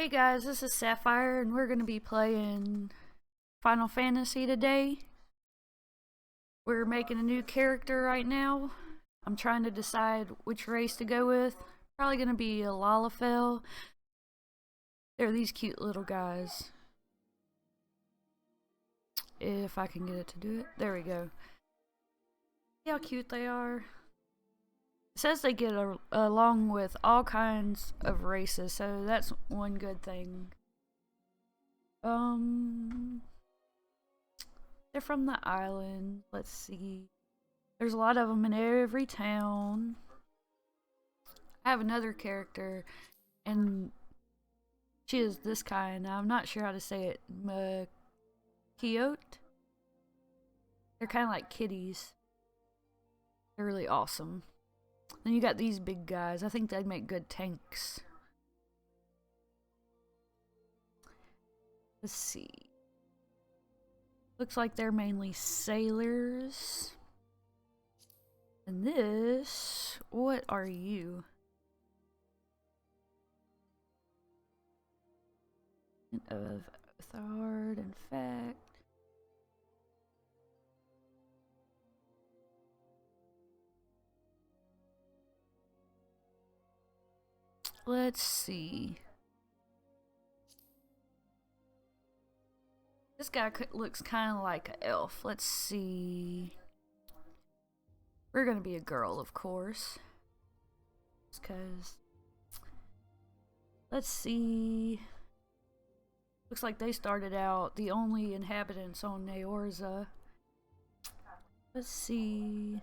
Hey guys, this is Sapphyre, and we're going to be playing Final Fantasy today. We're making a new character right now. I'm trying to decide which race to go with. Probably going to be a Lalafell. They're these cute little guys. If I can get it to do it. There we go. See how cute they are? It says they get along with all kinds of races, so that's one good thing. They're from the island. Let's see. There's a lot of them in every town. I have another character, and she is this kind. I'm not sure how to say it. Makiote? They're kind of like kitties. They're really awesome. Then you got these big guys. I think they'd make good tanks. Let's see. Looks like they're mainly sailors. And this, what are you? Of Thard and Fact. Let's see. This guy looks kind of like an elf. Let's see. We're gonna be a girl, of course. Because. Let's see. Looks like they started out the only inhabitants on Neorza. Let's see.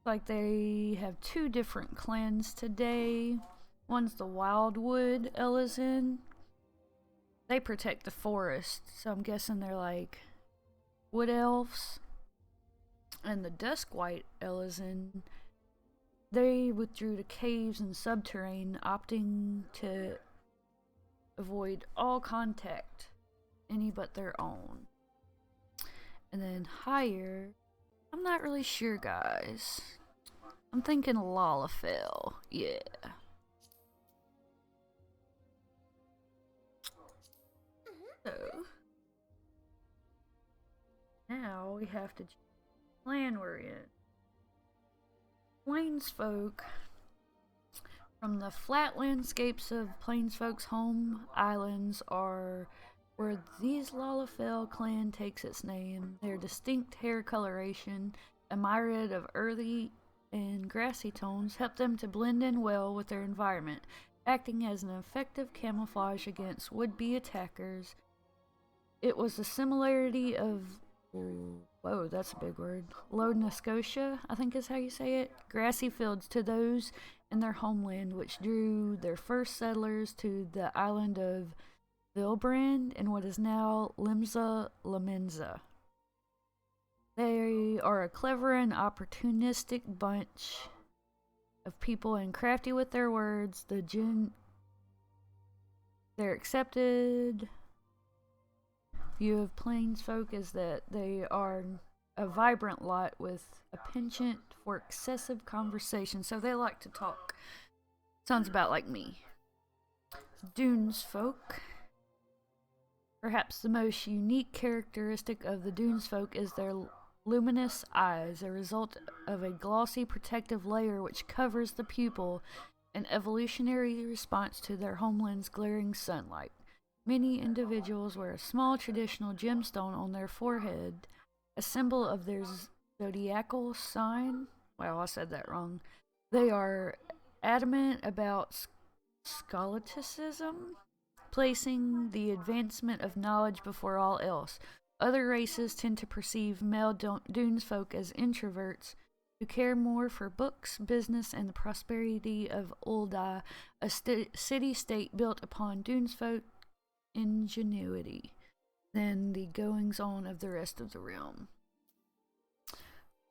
Like they have two different clans today. One's the Wildwood Elysian. They protect the forest, so I'm guessing they're like wood elves. And the Duskwhite Elysian, they withdrew to caves and subterrane, opting to avoid all contact, any but their own. And then higher, I'm not really sure, guys. I'm thinking Lalafell. Yeah. So now we have to choose the clan we're in. Plainsfolk. From the flat landscapes of Plainsfolk's home islands are where these Lalafell clan takes its name. Their distinct hair coloration, a myriad of earthy and grassy tones, help them to blend in well with their environment, acting as an effective camouflage against would-be attackers. It was the similarity of, whoa, that's a big word, Low Scotia, I think is how you say it, grassy fields to those in their homeland, which drew their first settlers to the island of Vilbrand in what is now Limsa Lamenza. They are a clever and opportunistic bunch of people and crafty with their words. Their accepted view of Plainsfolk is that they are a vibrant lot with a penchant for excessive conversation, so they like to talk. Sounds about like me. Dunes folk. Perhaps the most unique characteristic of the Dunes folk is their luminous eyes, a result of a glossy protective layer which covers the pupil, an evolutionary response to their homeland's glaring sunlight. Many individuals wear a small traditional gemstone on their forehead, a symbol of their zodiacal sign. Wow, I said that wrong. They are adamant about scholasticism, placing the advancement of knowledge before all else. Other races tend to perceive male Dunes folk as introverts who care more for books, business, and the prosperity of Ul'dah, a city-state built upon Dunes folk ingenuity, than the goings-on of the rest of the realm.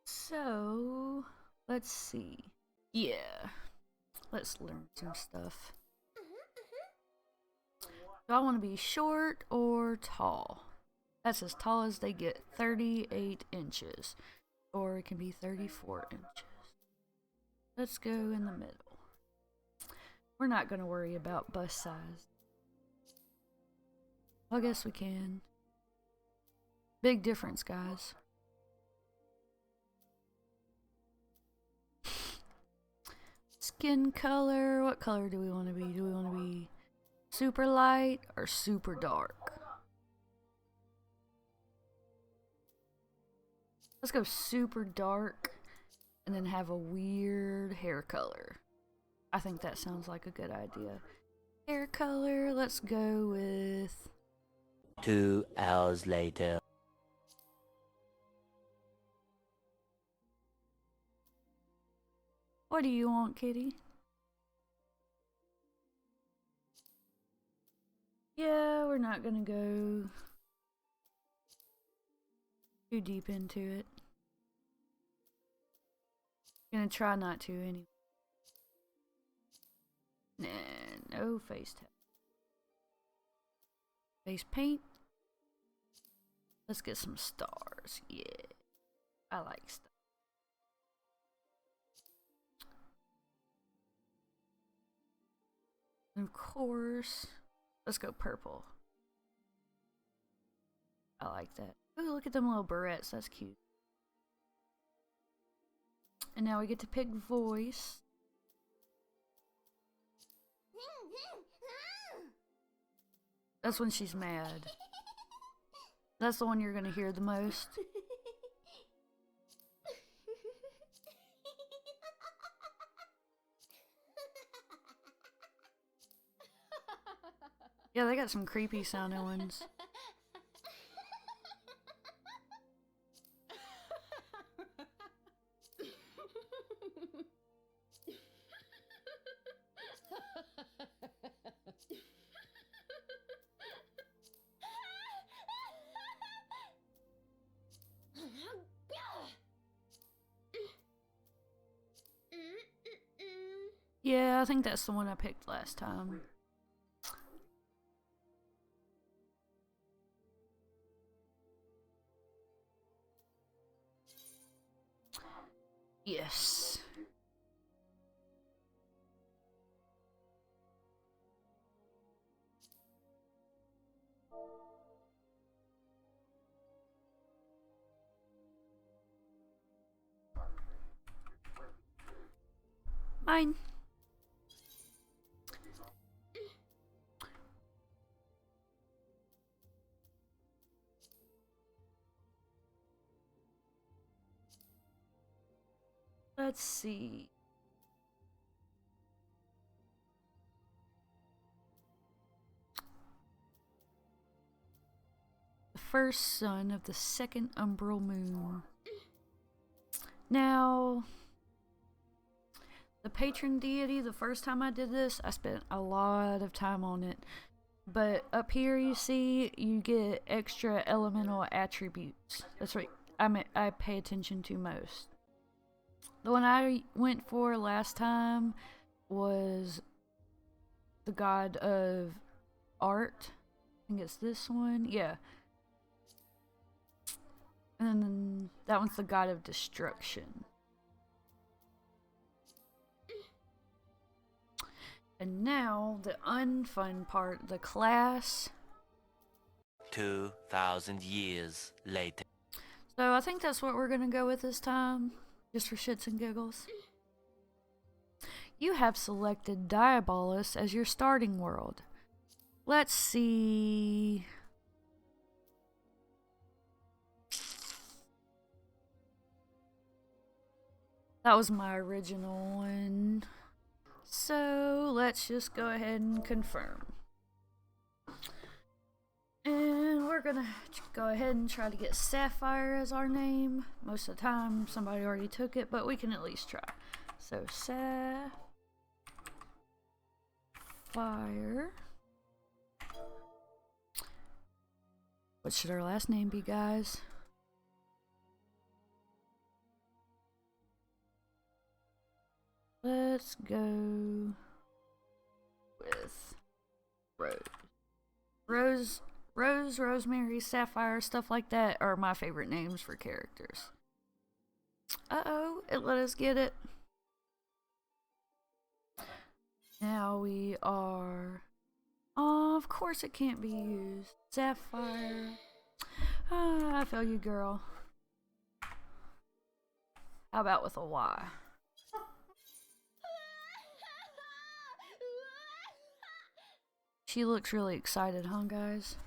So, let's see. Yeah, let's learn some stuff. Do I want to be short or tall? That's as tall as they get, 38 inches. Or it can be 34 inches. Let's go in the middle. We're not going to worry about bust size. I guess we can. Big difference, guys. Skin color. What color do we want to be? Do we want to be super light or super dark? Let's go super dark and then have a weird hair color. I think that sounds like a good idea. Hair color, let's go with 2 hours later. What do you want, kitty? Yeah, we're not gonna go too deep into it. Gonna try not to anyway. Nah, no face tag. Face paint. Let's get some stars. Yeah, I like stars. And of course, let's go purple. I like that. Ooh, look at them little barrettes. That's cute. And now we get to pick voice. That's when she's mad. That's the one you're gonna hear the most. Yeah, they got some creepy sounding ones. Yeah, I think that's the one I picked last time. Yes. Mine. Let's see. The first son of the second umbral moon. Now, the patron deity, the first time I did this, I spent a lot of time on it. But up here you see, you get extra elemental attributes. That's what I pay attention to most. The one I went for last time was the god of art. I think it's this one. Yeah. And then that one's the god of destruction. And now, the unfun part, the class. 2,000 years later. So I think that's what we're gonna go with this time, just for shits and giggles. You have selected Diabolus as your starting world. Let's see. That was my original one. So let's just go ahead and confirm. And we're gonna go ahead and try to get Sapphyre as our name. Most of the time somebody already took it, but we can at least try. So Sapphyre. What should our last name be, guys? Let's go with Rose. Rose, Rosemary, Sapphyre, stuff like that are my favorite names for characters. Uh-oh, it let us get it. Now we are... Oh, of course it can't be used. Sapphyre. Ah, I feel you, girl. How about with a Y? She looks really excited, huh, guys?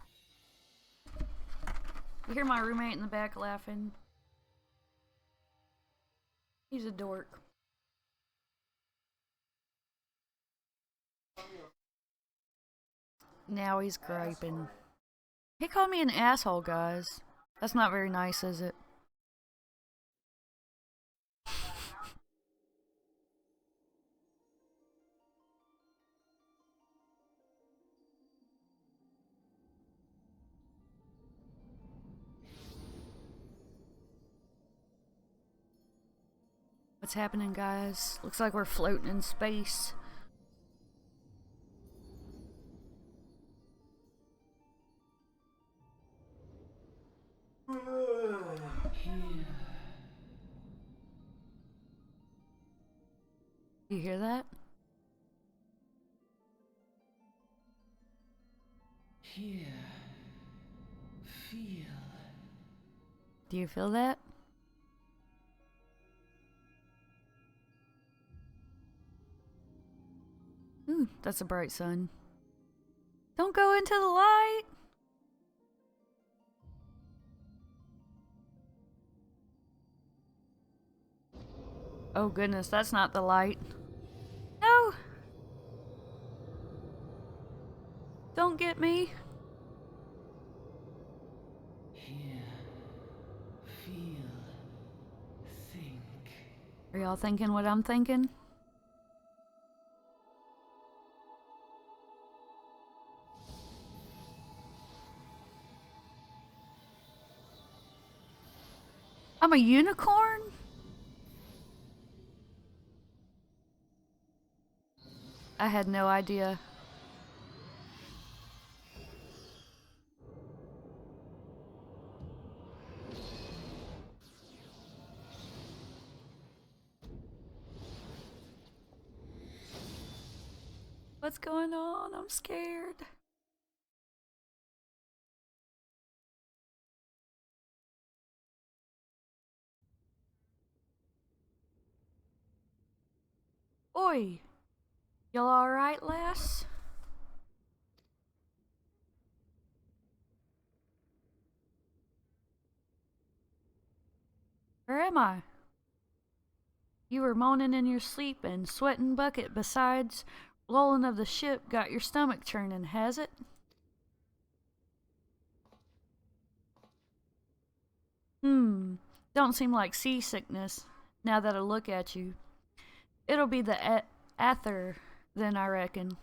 You hear my roommate in the back laughing? He's a dork. Now he's griping. He called me an asshole, guys. That's not very nice, is it? What's happening, guys? Looks like we're floating in space. You hear that? Here. Feel. Do you feel that? Ooh, that's a bright sun. Don't go into the light! Oh goodness, that's not the light. No! Don't get me. Here. Feel. Think. Are y'all thinking what I'm thinking? I'm a unicorn? I had no idea. What's going on? I'm scared. Oi! Y'all alright, lass? Where am I? You were moaning in your sleep and sweating bucket besides rolling of the ship got your stomach churning, has it? Don't seem like seasickness now that I look at you. It'll be the Aether then, I reckon.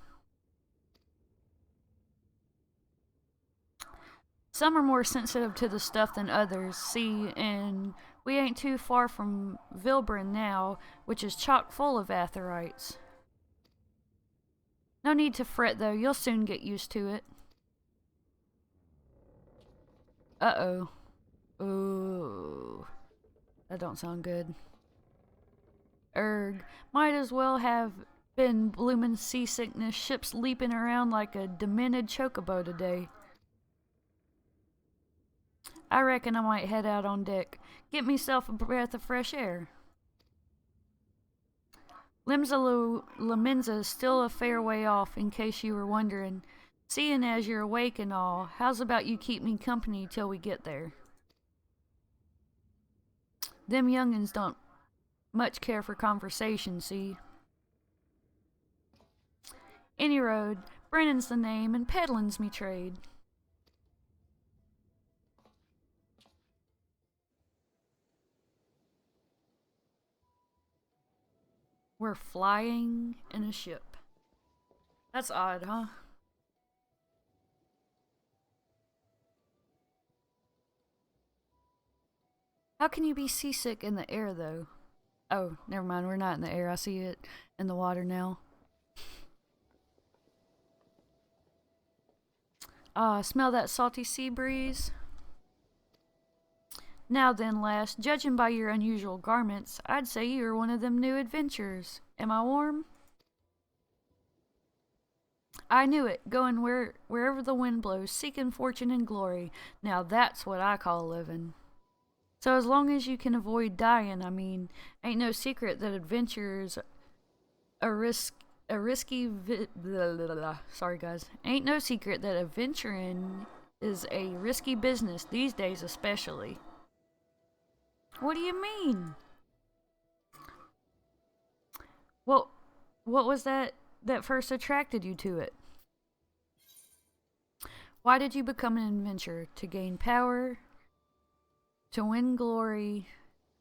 Some are more sensitive to the stuff than others, see, and we ain't too far from Vilbrin now, which is chock full of Aetherites. No need to fret though, you'll soon get used to it. Uh-oh. Ooh. That don't sound good. Might as well have been bloomin' seasickness, ships leaping around like a demented chocobo today. I reckon I might head out on deck, get myself a breath of fresh air. Limsa Lamenza is still a fair way off, in case you were wondering. Seeing as you're awake and all, how's about you keep me company till we get there? Them young'uns don't much care for conversation, see? Any road, Brennan's the name, and peddling's me trade. We're flying in a ship. That's odd, huh? How can you be seasick in the air, though? Oh, never mind, we're not in the air. I see it in the water now. Ah, smell that salty sea breeze? Now then, lass, judging by your unusual garments, I'd say you're one of them new adventurers. Am I warm? I knew it, going wherever the wind blows, seeking fortune and glory. Now that's what I call living. So as long as you can avoid dying, I mean, ain't no secret that adventure's a risky sorry guys. Ain't no secret that adventuring is a risky business these days especially. What do you mean? Well, what was that first attracted you to it? Why did you become an adventurer? To gain power, to win glory,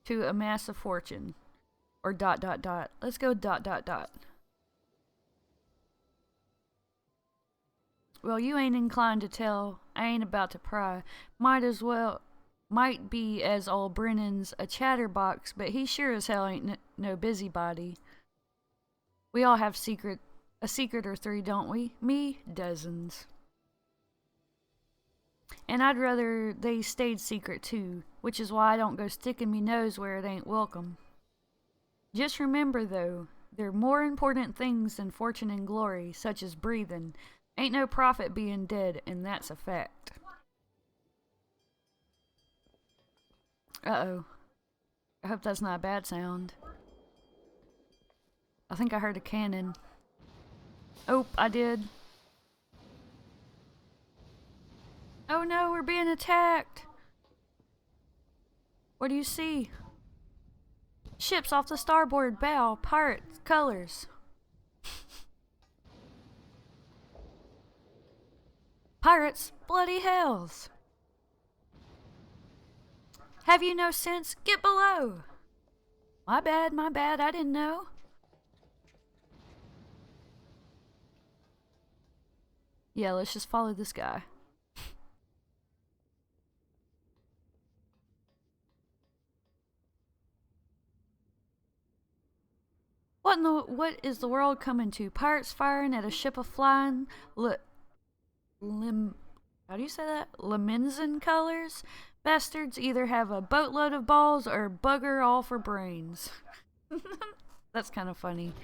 to amass a fortune, or dot dot dot. Let's go dot dot dot. Well, you ain't inclined to tell. I ain't about to pry. Might be as old Brennan's a chatterbox, but he sure as hell ain't no busybody. We all have a secret or three, don't we? Me, dozens. And I'd rather they stayed secret too, which is why I don't go sticking me nose where it ain't welcome. Just remember though, there are more important things than fortune and glory, such as breathing. Ain't no profit being dead, and that's a fact. Uh-oh. I hope that's not a bad sound. I think I heard a cannon. Oh, I did. Oh no, we're being attacked! What do you see? Ships off the starboard bow, pirate colors. Pirates, bloody hells! Have you no sense? Get below! My bad, I didn't know. Yeah, let's just follow this guy. What is the world coming to? Pirates firing at a ship of flying how do you say that? Lemenzin colors? Bastards either have a boatload of balls or bugger all for brains. That's kind of funny.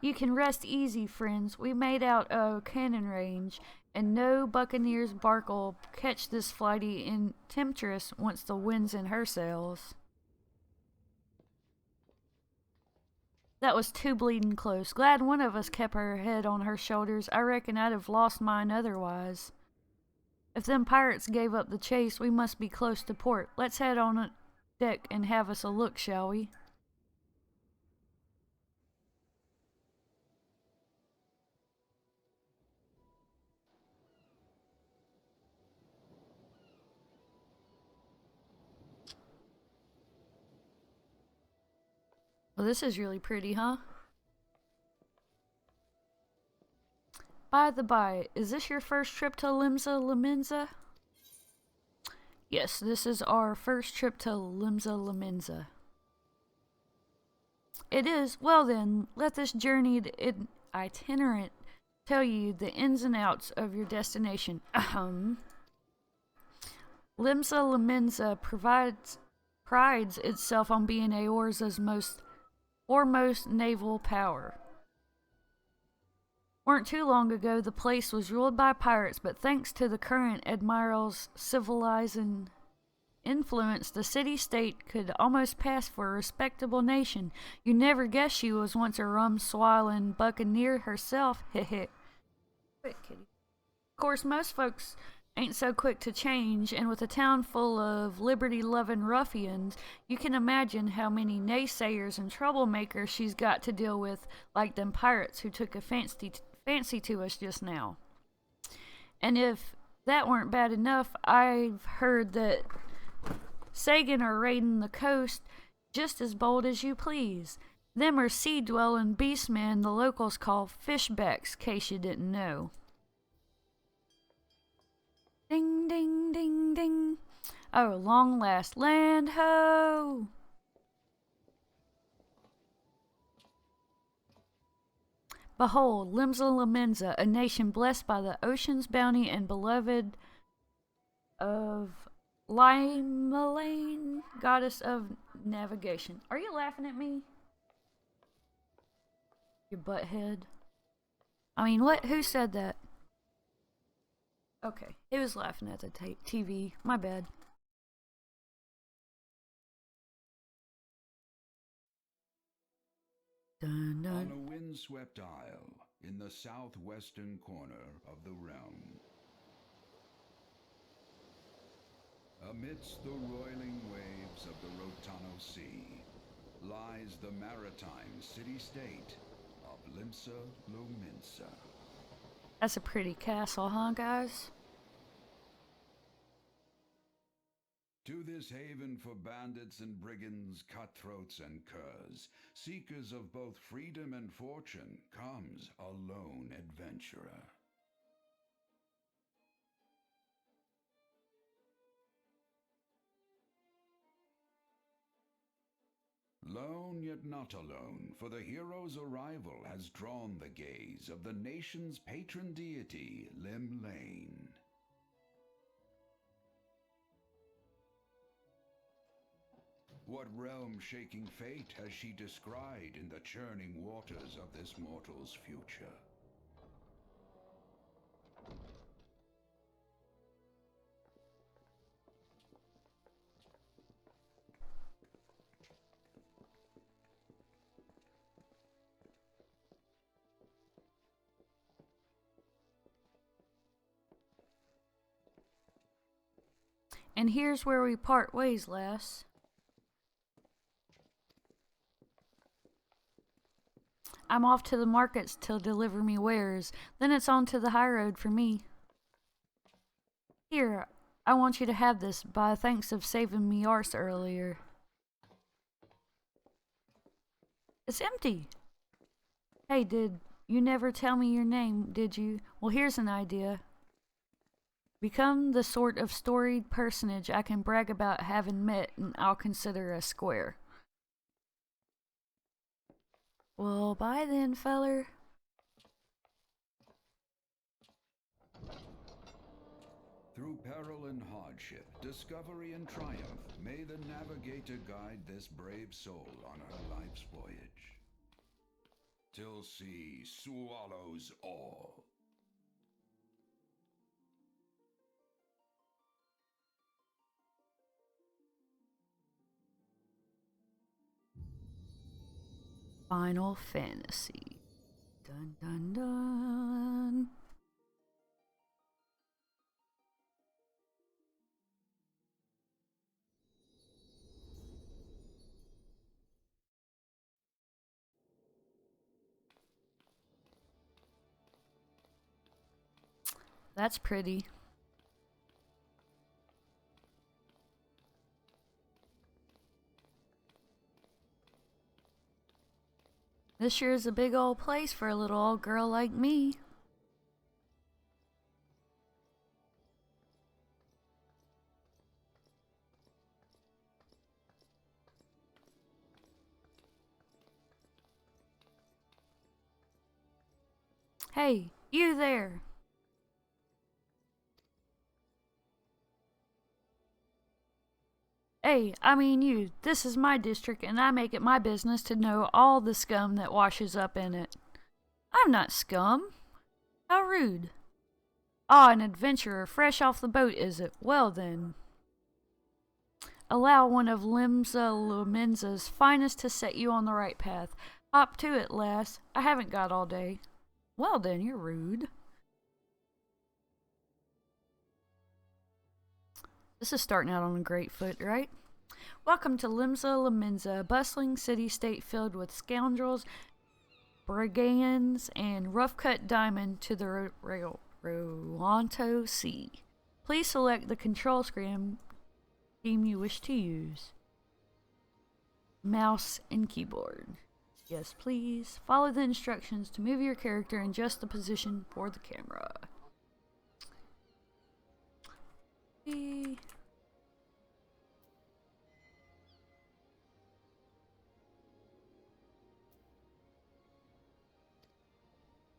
You can rest easy, friends. We made out a cannon range, and no buccaneer's bark'll catch this flighty temptress once the wind's in her sails. That was too bleeding close. Glad one of us kept her head on her shoulders. I reckon I'd have lost mine otherwise. If them pirates gave up the chase, we must be close to port. Let's head on deck and have us a look, shall we? Well, this is really pretty, huh? By the by, is this your first trip to Limsa? Yes, this is our first trip to Limsa. It is. Well then, let this journeyed itinerant tell you the ins and outs of your destination. Limsa prides itself on being Eorza's foremost naval power. Weren't too long ago the place was ruled by pirates, but thanks to the current admiral's civilizing influence, the city-state could almost pass for a respectable nation. You never guessed she was once a rum-swallowing buccaneer herself. Heh. Of course, most folks ain't so quick to change, and with a town full of liberty-loving ruffians, you can imagine how many naysayers and troublemakers she's got to deal with, like them pirates who took a fancy to us just now. And if that weren't bad enough, I've heard that Sagan are raiding the coast just as bold as you please. Them are sea-dwelling beastmen the locals call fishbacks, case you didn't know. Ding, ding, ding, ding. Oh, long last, land ho! Behold, Limsa, a nation blessed by the ocean's bounty and beloved of Limelane, goddess of navigation. Are you laughing at me? You butthead. I mean, what? Who said that? Okay, he was laughing at the TV. My bad. Dun, dun. On a windswept isle in the southwestern corner of the realm, amidst the roiling waves of the Rotano Sea, lies the maritime city-state of Limsa Lominsa. That's a pretty castle, huh, guys? To this haven for bandits and brigands, cutthroats and curs, seekers of both freedom and fortune, comes a lone adventurer. Lone yet not alone, for the hero's arrival has drawn the gaze of the nation's patron deity, Lim Lane. What realm-shaking fate has she descried in the churning waters of this mortal's future? And here's where we part ways, lass. I'm off to the markets to deliver me wares. Then it's on to the high road for me. Here, I want you to have this by thanks of saving me arse earlier. It's empty. Hey, did you never tell me your name, did you? Well, here's an idea. Become the sort of storied personage I can brag about having met, and I'll consider us square. Well, bye then, feller. Through peril and hardship, discovery and triumph, may the navigator guide this brave soul on her life's voyage. Till sea swallows all. Final Fantasy. Dun dun dun. That's pretty. This sure is a big old place for a little old girl like me. Hey, you there. Hey, I mean you. This is my district and I make it my business to know all the scum that washes up in it. I'm not scum. How rude. Ah, an adventurer fresh off the boat, is it? Well then. Allow one of Limsa Lumenza's finest to set you on the right path. Hop to it, lass. I haven't got all day. Well then, you're rude. This is starting out on a great foot, right? Welcome to Limsa Lumenza, a bustling city-state filled with scoundrels, brigands, and rough-cut diamond to the Rotano Sea. Please select the control scheme you wish to use. Mouse and keyboard. Yes, please. Follow the instructions to move your character and adjust the position for the camera.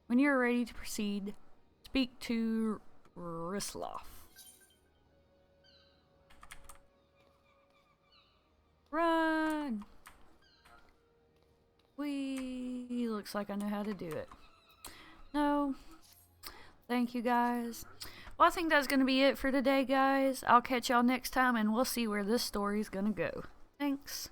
When you're ready to proceed, speak to Risloff. Run! Whee! looks like I know how to do it. No. Thank you, guys. Well, I think that's going to be it for today, guys. I'll catch y'all next time, and we'll see where this story's going to go. Thanks.